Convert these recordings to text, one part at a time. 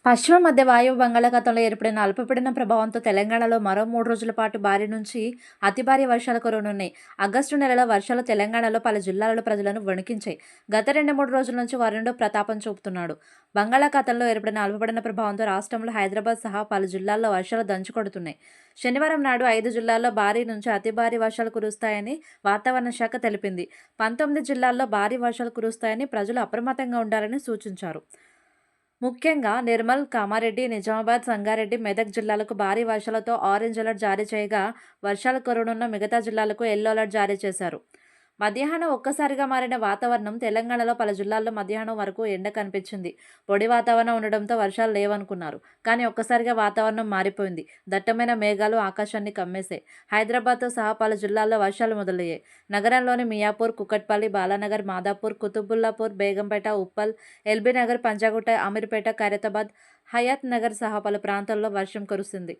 పశ్చిమ మధ్య వాయువ్య బంగాళాఖాతంలో ఏర్పడిన అల్పపీడనం ప్రభావంతో తెలంగాణలో మరో 3 రోజుల పాటు భారీ నుంచి అతి భారీ వర్షాలు కురవనున్నాయి. ఆగస్టు నెలలో వర్షాలు తెలంగాణలో పలు జిల్లాలలో ప్రజలను వణికించాయి. గత 2-3 రోజుల నుంచి వరుణుడు ప్రతాపం చూపుతున్నాడు. బంగాళాఖాతంలో ఏర్పడిన అల్పపీడన ప్రభావంతో రాష్ట్రంలో హైదరాబాద్ సహా పలు జిల్లాల్లో వర్షాలు దంచుకొడుతున్నాయి. శనివారం నాడు 5 జిల్లాల్లో భారీ నుంచి అతి భారీ వర్షాలు కురుస్తాయని వాతావరణ శాఖ తెలిపింది. 19 జిల్లాల్లో భారీ వర్షాలు కురుస్తాయని ప్రజలు అప్రమత్తంగా ఉండాలని సూచించారు. ముఖ్యంగా నిర్మల్, కామారెడ్డి, నిజామాబాద్, సంగారెడ్డి, మెదక్ జిల్లాలకు భారీ వర్షాలతో ఆరెంజ్ అలర్ట్ జారీ చేయగా వర్షాలు కురవనున్న మిగతా జిల్లాలకు ఎల్లో అలర్ట్ జారీ చేశారు. మధ్యాహ్నం ఒక్కసారిగా మారిన వాతావరణం తెలంగాణలో పలు జిల్లాల్లో మధ్యాహ్నం వరకు ఎండ కనిపించింది. పొడి వాతావరణం ఉండడంతో వర్షాలు లేవనుకున్నారు. కానీ ఒక్కసారిగా వాతావరణం మారిపోయింది. దట్టమైన మేఘాలు ఆకాశాన్ని కమ్మేశాయి. హైదరాబాద్తో సహా పలు జిల్లాల్లో వర్షాలు మొదలయ్యాయి. నగరంలోని మియాపూర్, కుకట్పల్లి, బాలానగర్, మాదాపూర్, కుతుబుల్లాపూర్, బేగంపేట, ఉప్పల్, ఎల్బీనగర్, పంజాగుట్ట, అమీర్పేట, ఖైరతాబాద్, హయత్ నగర్ సహా పలు ప్రాంతాల్లో వర్షం కురిసింది.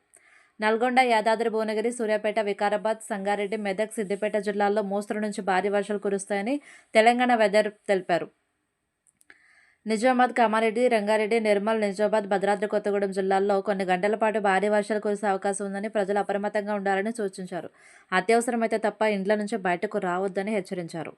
నల్గొండ, యాదాద్రి భువనగిరి, సూర్యాపేట, వికారాబాద్, సంగారెడ్డి, మెదక్, సిద్దిపేట జిల్లాల్లో మోస్తరు నుంచి భారీ వర్షాలు కురుస్తాయని తెలంగాణ వెదర్ తెలిపారు. నిజామాబాద్, కామారెడ్డి, రంగారెడ్డి, నిర్మల్, నిజామాబాద్, భద్రాద్రి కొత్తగూడెం జిల్లాల్లో కొన్ని గంటల పాటు భారీ వర్షాలు కురిసే అవకాశం ఉందని ప్రజలు అప్రమత్తంగా ఉండాలని సూచించారు. అత్యవసరమైతే తప్ప ఇండ్ల నుంచి బయటకు రావద్దని హెచ్చరించారు.